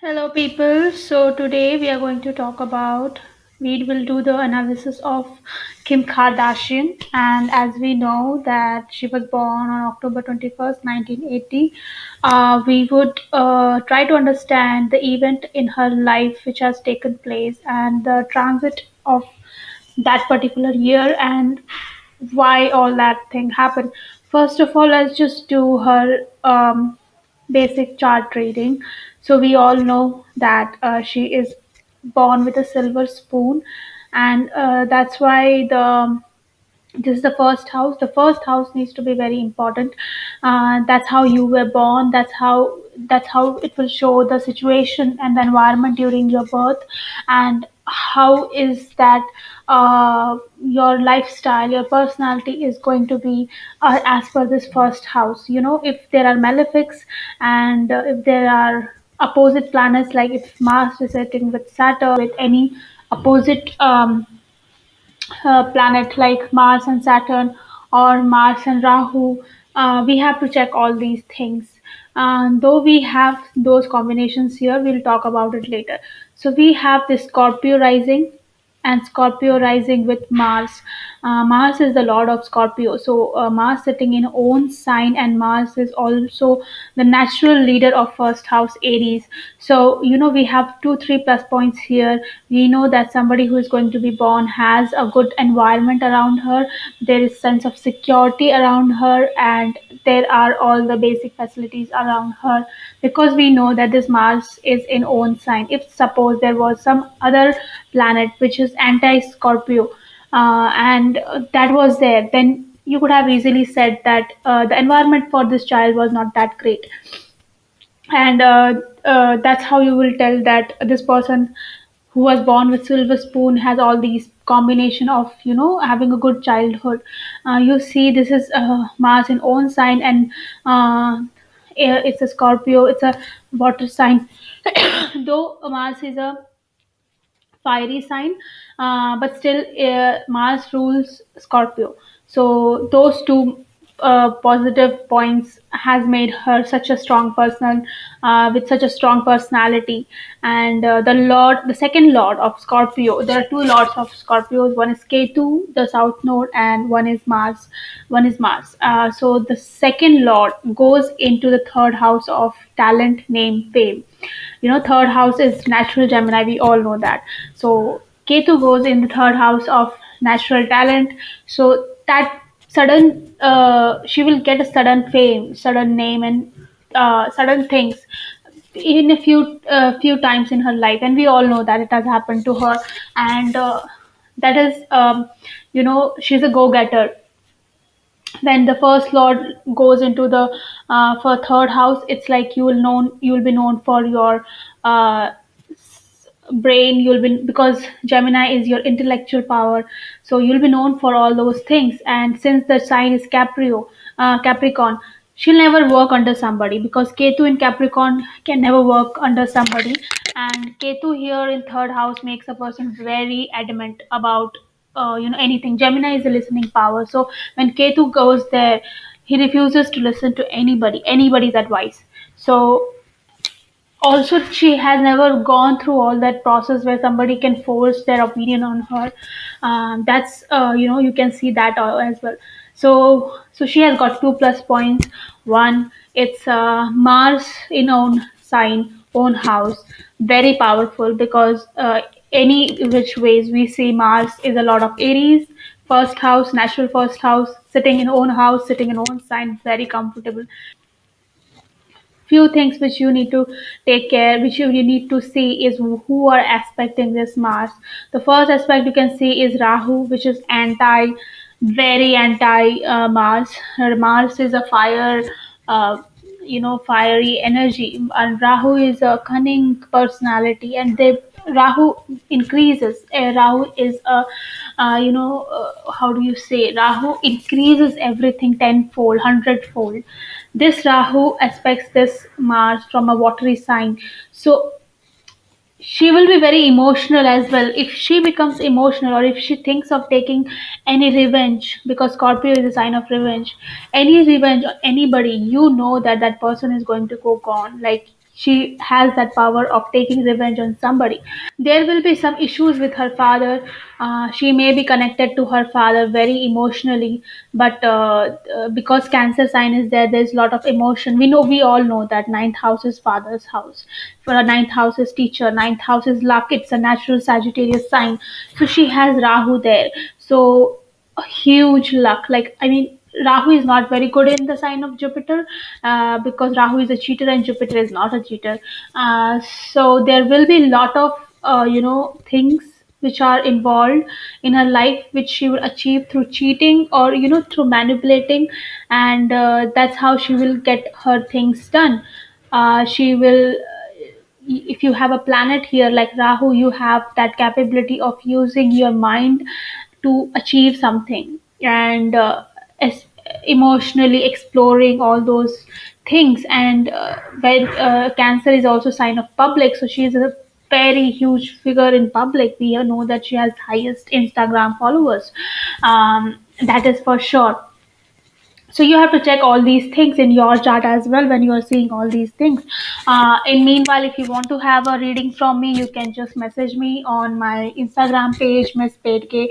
Hello, people. So, today we are going to talk about, we will do the analysis of Kim Kardashian. And as we know that she was born on October 21st, 1980, we would try to understand the event in her life which has taken place and the transit of that particular year and why all that thing happened. First of all, let's just do her basic chart reading. So we all know that she is born with a silver spoon, and that's why this is the first house. The first house needs to be very important. That's how you were born. That's how it will show the situation and the environment during your birth, and how is that your lifestyle, your personality is going to be as per this first house. If there are malefics and if there are opposite planets, like if Mars is sitting with Saturn, with any opposite planet like Mars and Saturn or Mars and Rahu, we have to check all these things. Though we have those combinations here, we'll talk about it later. So we have the Scorpio rising and Scorpio rising with Mars. Mars is the lord of Scorpio. So Mars sitting in own sign, and Mars is also the natural leader of first house Aries. So we have 2 3 plus points here. We know that somebody who is going to be born has a good environment around her. There is sense of security around her, and there are all the basic facilities around her, because we know that this Mars is in own sign. If suppose there was some other planet which is anti Scorpio, and that was there, then you could have easily said that the environment for this child was not that great. And that's how you will tell that this person who was born with silver spoon has all these combination of having a good childhood. You see, this is Mars in own sign, and it's a Scorpio, it's a water sign. Though Mars is a fiery sign, but still Mars rules Scorpio. So those two positive points has made her such a strong person, with such a strong personality. And the second lord of Scorpio, there are two lords of Scorpios. One is Ketu, the south node, and one is Mars. One is Mars. So the second lord goes into the third house of talent, name, fame. Third house is natural Gemini, we all know that. So Ketu goes in the third house of natural talent. So that sudden, she will get a sudden fame, sudden name, and sudden things in a few times in her life, and we all know that it has happened to her. And that is, she's a go-getter. When the first lord goes into the for third house, it's like you will be known for your uh, brain. You'll be, because Gemini is your intellectual power, so you'll be known for all those things. And since the sign is Capricorn, she'll never work under somebody, because Ketu in Capricorn can never work under somebody. And Ketu here in third house makes a person very adamant about anything. Gemini is a listening power, so when Ketu goes there, he refuses to listen to anybody's advice. So also, she has never gone through all that process where somebody can force their opinion on her. That's you can see that as well. So she has got 2 plus points. One, it's Mars in own sign, own house, very powerful, because any which ways we see Mars is a lot of Aries. First house, natural first house, sitting in own house, sitting in own sign, very comfortable. Few things which you need to take care, which you need to see, is who are aspecting this Mars. The first aspect you can see is Rahu, which is very anti Mars. Mars is a fire, fiery energy, and Rahu is a cunning personality, and they Rahu increases. Rahu is a, how do you say? Rahu increases everything tenfold, hundredfold. This Rahu aspects this Mars from a watery sign. So she will be very emotional as well. If she becomes emotional, or if she thinks of taking any revenge, because Scorpio is a sign of revenge, any revenge on anybody, that that person is going to go gone. Like, she has that power of taking revenge on somebody. There will be some issues with her father. She may be connected to her father very emotionally, but because Cancer sign is there, there's a lot of emotion. We all know that ninth house is father's house. For a ninth house is teacher, ninth house is luck. It's a natural Sagittarius sign. So she has Rahu there. So a huge luck. Like, I mean, Rahu is not very good in the sign of Jupiter, because Rahu is a cheater and Jupiter is not a cheater. So there will be a lot of things which are involved in her life, which she will achieve through cheating, or through manipulating, and that's how she will get her things done. She will, if you have a planet here like Rahu, you have that capability of using your mind to achieve something, and es- emotionally exploring all those things. And when Cancer is also sign of public, so she is a very huge figure in public. We know that she has highest Instagram followers, that is for sure. So you have to check all these things in your chart as well when you are seeing all these things. In meanwhile, if you want to have a reading from me, you can just message me on my Instagram page, Miss Pedke,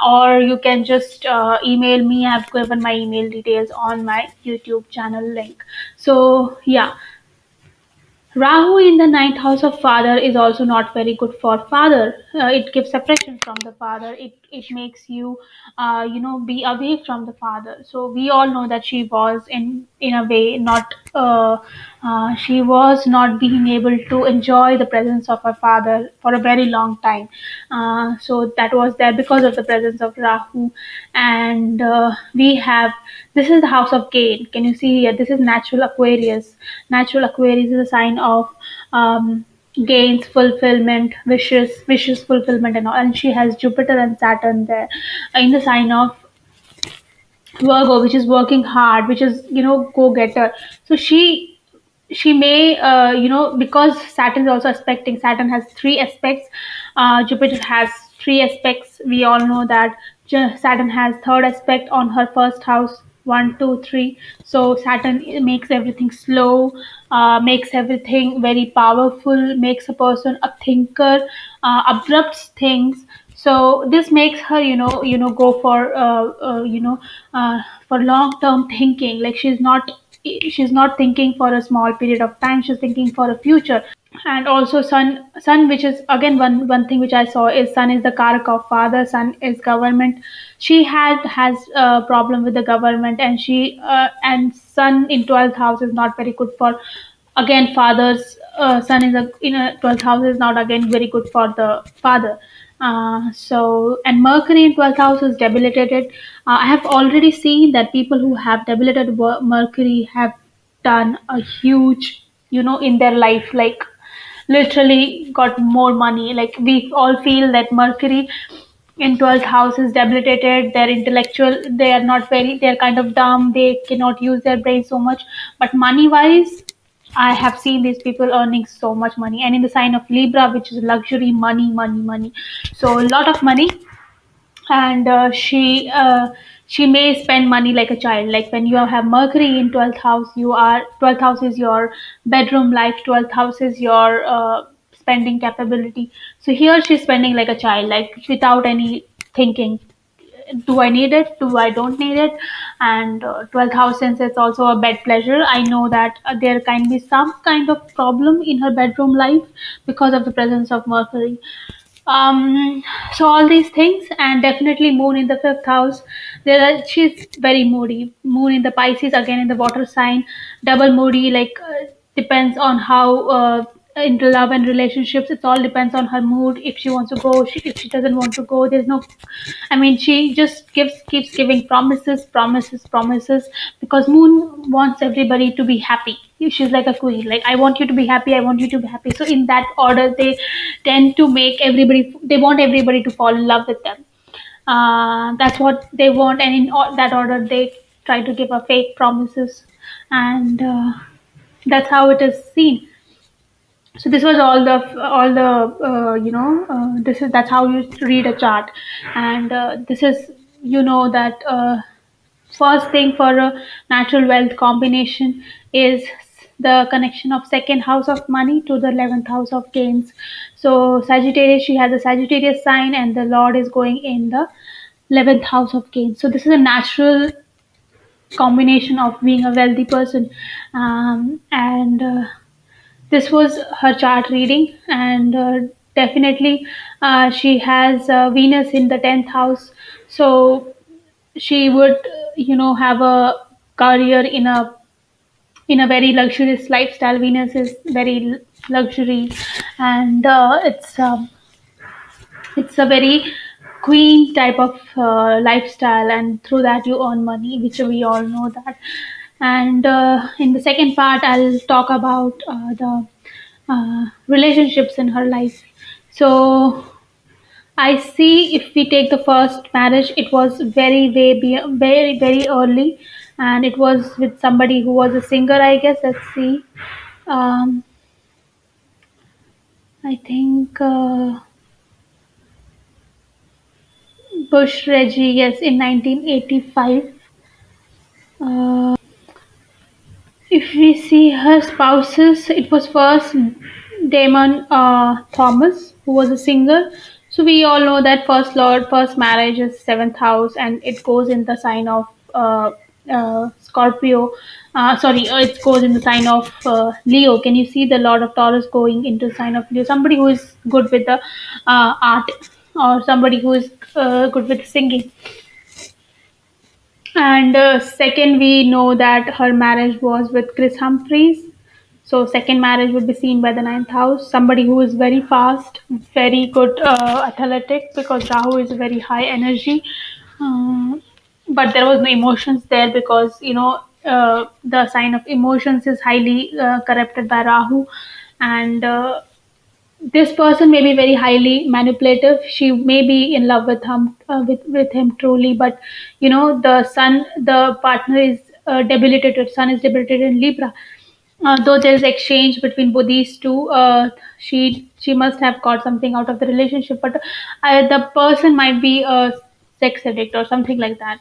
or you can just email me. I've given my email details on my YouTube channel link. So yeah, Rahu in the ninth house of father is also not very good for father. It gives separation from the father. It makes you, be away from the father. So we all know that she was in a way not. She was not being able to enjoy the presence of her father for a very long time. So that was there because of the presence of Rahu, and we have, this is the house of gain. Can you see here? This is natural Aquarius. Natural Aquarius is a sign of gains, fulfillment, wishes fulfillment, and all. And she has Jupiter and Saturn there in the sign of Virgo, which is working hard, which is go getter. So she may because Saturn is also aspecting. Saturn has three aspects. Jupiter has three aspects. We all know that Saturn has third aspect on her first house, 1, 2, 3. So Saturn makes everything slow, makes everything very powerful, makes a person a thinker, abrupts things. So this makes her go for for long term thinking. Like, she's not thinking for a small period of time, she's thinking for a future. And also sun, which is again one thing which I saw, is sun is the karak of father. Sun is government. She has a problem with the government, and she and sun in 12th house is not very good for, again, fathers. Sun is in a 12th house is not again very good for the father. So, and Mercury in 12th house is debilitated. I have already seen that people who have debilitated Mercury have done a huge, in their life, like literally got more money. Like, we all feel that Mercury in 12th house is debilitated. They're intellectual, they are not very, they're kind of dumb, they cannot use their brain so much. But money wise, I have seen these people earning so much money. And in the sign of Libra, which is luxury, money, money, money. So a lot of money. And she may spend money like a child. Like, when you have Mercury in 12th house, 12th house is your bedroom life, 12th house is your spending capability. So here she's spending like a child, like without any thinking. Do I need it? Do I don't need it? And 12th house, since it's also a bed pleasure, I know that there can be some kind of problem in her bedroom life because of the presence of Mercury. So all these things, and definitely moon in the fifth house. She's very moody. Moon in the Pisces, again in the water sign, double moody. Like, depends on how, into love and relationships, it all depends on her mood. If she wants to go, if she doesn't want to go, there's no, I mean, she just keeps giving promises, promises, promises, because Moon wants everybody to be happy. She's like a queen. Like, I want you to be happy. I want you to be happy. So in that order, they tend to make everybody. They want everybody to fall in love with them. That's what they want, and in that order, they try to give a fake promises, and that's how it is seen. So this was all the this is that's how you read a chart. And this is, that first thing for a natural wealth combination is the connection of second house of money to the 11th house of gains. So Sagittarius, she has a Sagittarius sign, and the Lord is going in the 11th house of gains. So this is a natural combination of being a wealthy person, and this was her chart reading, and definitely she has Venus in the 10th house. So she would, have a career in a very luxurious lifestyle. Venus is very luxury, and it's a very queen type of lifestyle, and through that you earn money, which we all know that. And in the second part, I'll talk about the relationships in her life. So I see, if we take the first marriage, it was very very early, and it was with somebody who was a singer, I guess. Let's see. Um, I think Bush Reggie, yes, in 1985. If we see her spouses, it was first Damon Thomas, who was a singer. So we all know that first marriage is seventh house, and it goes in the sign of Scorpio. Sorry, it goes in the sign of Leo. Can you see the Lord of Taurus going into the sign of Leo? Somebody who is good with the art, or somebody who is good with singing. And second, we know that her marriage was with Chris Humphries. So second marriage would be seen by the ninth house. Somebody who is very fast, very good athletic, because Rahu is very high energy. Uh, but there was no emotions there, because the sign of emotions is highly corrupted by Rahu, and this person may be very highly manipulative. She may be in love with him truly, but the partner is debilitated. Sun is debilitated in Libra. Though there is exchange between both these two, she must have got something out of the relationship, but the person might be a sex addict or something like that.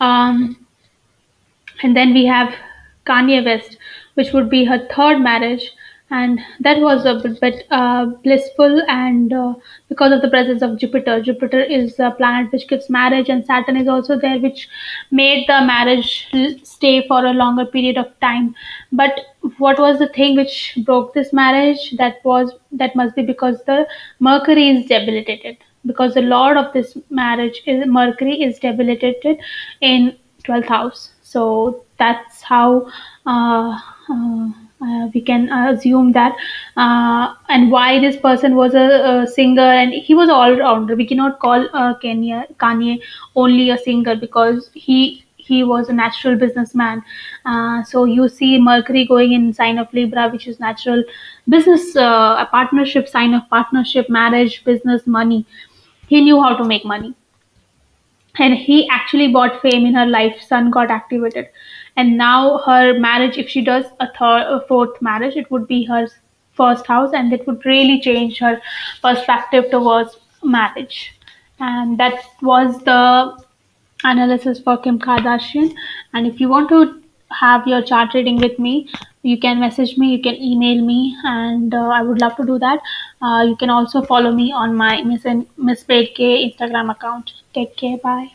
Um, and then we have Kanye West, which would be her third marriage, and that was a bit blissful, and because of the presence of Jupiter. Jupiter is a planet which gives marriage, and Saturn is also there, which made the marriage stay for a longer period of time. But what was the thing which broke this marriage? That must be because the Mercury is debilitated. Because the lord of this marriage is Mercury is debilitated in 12th house. So that's how we can assume that, and why this person was a singer, and he was all rounder. We cannot call Kanye only a singer, because he was a natural businessman. So you see Mercury going in sign of Libra, which is natural business, a partnership, sign of partnership, marriage, business, money. He knew how to make money, and he actually bought fame in her life. Sun got activated, and now her marriage, if she does a fourth marriage, it would be her first house, and it would really change her perspective towards marriage. And that was the analysis for Kim Kardashian. And if you want to have your chart reading with me, you can message me, you can email me, and I would love to do that. You can also follow me on my Miss Paid K Instagram account. Take care. Bye.